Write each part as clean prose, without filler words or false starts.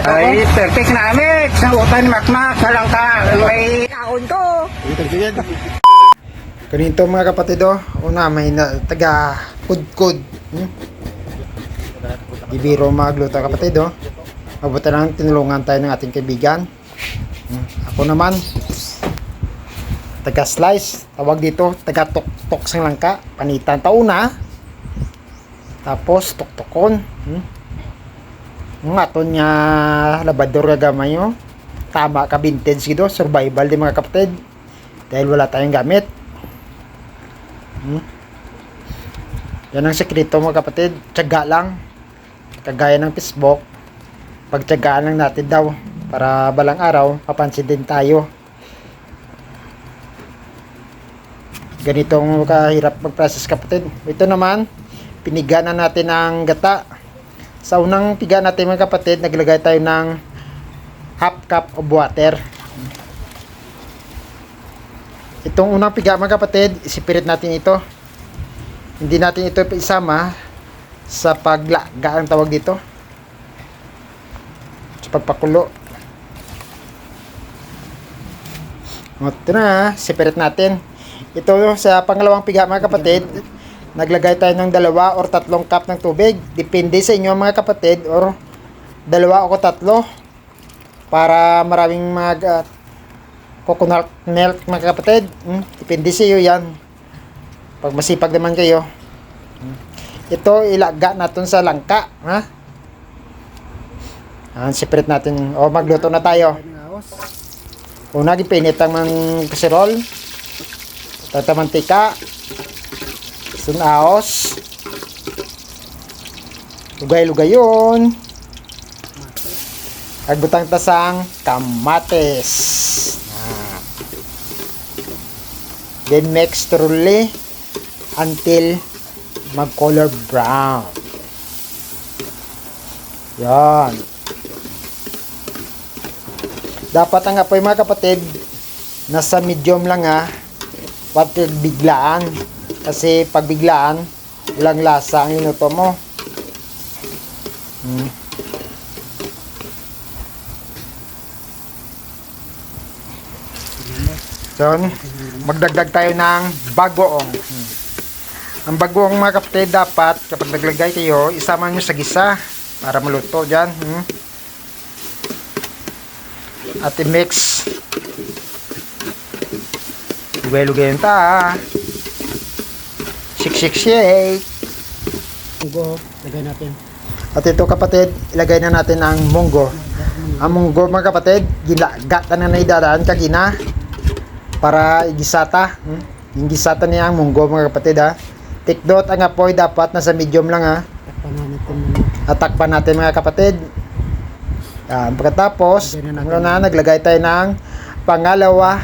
Ay, perfect na amit. Sa utan makmak, sa langka, may Kaon ko. Ganito mga kapatid, una may taga kudkud. Di biro magluto kapatid, mabuti lang tinulungan tayo ng ating kaibigan. Ako naman taga slice, tawag dito taga tok-tok sang langka, panitan tauna. Tapos tok-tokon. Ng aton nga labador gamay nyo. Tama ka vintage gido, survival di mga kapatid. Dahil wala tayong gamit. Yan ang sekreto mga kapatid. Tiyaga lang. Kagaya ng Facebook. Pagtiyagaan lang natin daw. Para balang araw, papansin din tayo. Ganitong kahirap mag-process kapatid. Ito naman, piniga na natin ang gata. Sa unang piga natin mga kapatid, naglagay tayo ng half cup of water. Itong unang piga mga kapatid, isipirit natin ito. Hindi natin ito isama sa paglaga ang tawag dito. Sa pagpakulo. Ito na, sipirit natin. Ito sa pangalawang piga mga kapatid, naglagay tayo ng 2 or 3 cup ng tubig. Depende sa inyo mga kapatid, or 2 o 3 para maraming coconut milk mga kapatid. Depende sa iyo yan. Pag masipag naman kayo. Ito ilaga natin sa langka, ha? Separate natin. O magluto na tayo. Una gipinit ang kasirol. Tatamantika. Sunaos. Lugay-lugay yun. Agbutang tasang kamates. Then mix thoroughly until mag-color brown. Yan. Dapat ang apoy mga kapatid nasa medium lang, ha. Huwag biglaan. Kasi pag biglaan, walang lasa ang inuto mo. So, magdagdag tayo ng bagoong. Ang bagoong mga kapatid, dapat kapag naglagay kayo, isama nyo sa gisa para maluto dyan. At i-mix. Lugay-lugay yung ta. Shake. Munggo, lagay natin. At ito kapatid, ilagay na natin ang munggo. Ang munggo mga kapatid, gilagatan na naidadaan kagina para igisata. Yung gisata niya ang munggo mga kapatid, ha. Tikdot ang apoy dapat nasa medium lang, ha. Takpan natin mga kapatid. Yan. Pagkatapos, naglagay tayo ng pangalawa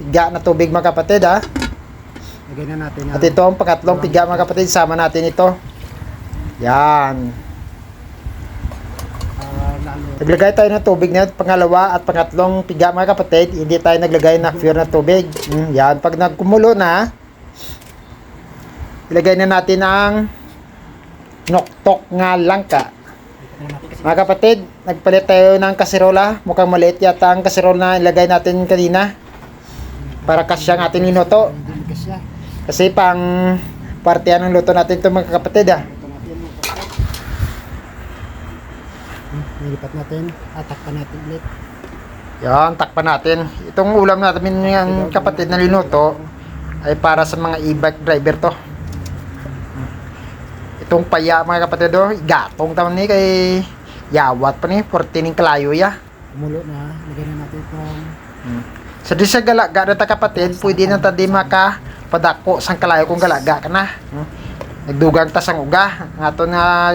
piga na tubig mga kapatid, ha. Lagay na natin. At ito ang pangatlong piga mga kapatid, sama natin ito. Yan. Naglagay tayo ng tubig na pangalawa at pangatlong piga mga kapatid. Hindi tayo naglagay ng pure na tubig. Yan. Pag nagkumulo na, ilagay na natin ang noktok nga langka. Mga kapatid, nagpalit tayo ng kaserola. Mukhang maliit yata ang kaserola na ilagay natin kanina. Para kasya ang ating linuto. Kasi pang partiyan ng luto natin ito mga kapatid, ha. Nilipat natin, takpan natin ulit. Yan, takpan natin. Itong ulam natin yung kapatid na linuto ay para sa mga e-bike driver to. Itong paya mga kapatid, gatong taman ni kay yawat pa ni, 14 ng kalayo ya. Mulo na, lagay na natin itong So di sa galaga na ta kapatid, pwede na ta di makapadako sang kalayo kung galaga ka na. Nagdugang ta sang uga. Ang ato na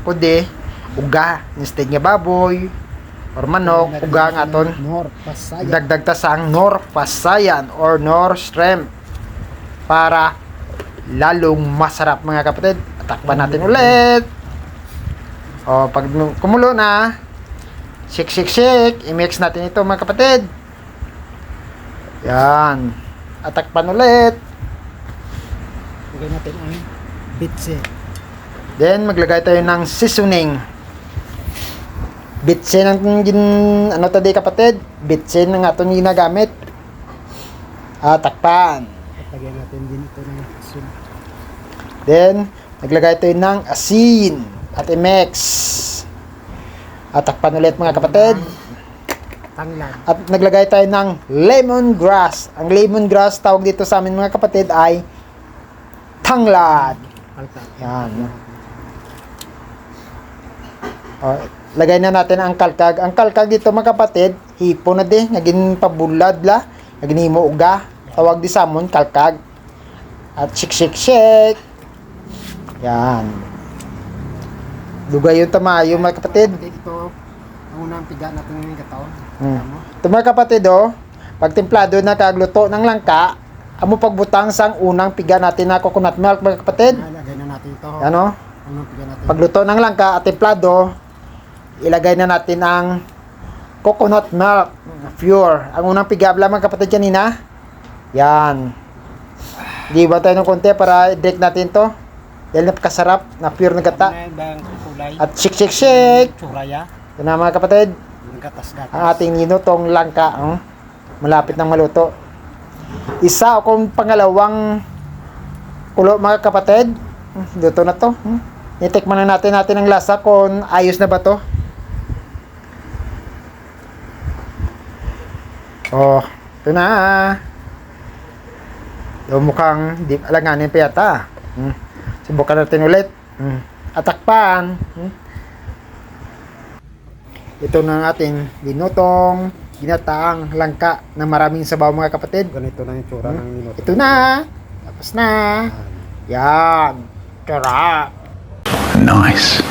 kundi uga, instead nga baboy or manok, uga nga aton Nor Pasayan. dagdag ta sang Nor Pasayan or Nor Shrimp para lalong masarap mga kapatid. Takpan natin ulit. O pag kumulo na, shake, i-mix natin ito mga kapatid. Yan. Atakpan ulit. Lagay natin ang bitse. Then maglagay tayo ng seasoning. Bitsin ang ano tadi kapatid? Bitsin ang aton ginagamit. Takpan. At lagyan natin din ito ng asin. Then, naglagay tayo ng asin at i-mix. Takpan ulit mga kapatid. Tanglad. At naglagay tayo ng lemongrass. Ang lemongrass, tawag dito sa amin mga kapatid ay tanglad. Kalka. Yan. Lagay na natin ang kalkag. Ang kalkag dito mga kapatid, hipo na din. Naging pabulad la. Naging himo uga. Tawag di sa amon, kalkag. At shake. Yan. Dugay yung tamayo mga kapatid. Ito, ang unang piga natin ng gataon. Ito mga kapatid, pag templado na kagluto ng langka, amo pagbutang sang unang piga natin na coconut milk mga kapatid. Lagay na natin ito. Ano? Unang piga natin. Pagluto ng langka at templado, ilagay na natin ang coconut milk pure. Ang unang pigabla mga kapatid kanina. Yan. Di ba tayo ng konti para i-drink natin to? Dahil napakasarap na pure na gata. At shake. Churaya. Yan na mga kapatid. Gatas-gatas. Ang ating ninutong langka. Malapit ng maluto. Isa o kung pangalawang kulo mga kapatid. Luto na to. Itikman na natin ang lasa kung ayos na ba to. Ito na. Mukhang di alanganin pa yata. Subukan natin ulit. Atakpan. Ito na ang ating dinutong ginataang langka na maraming sabaw mga kapatid. Ganito na yung tsura ng minuto. Ito na. Tapos na. Yan. Sarap. Nice.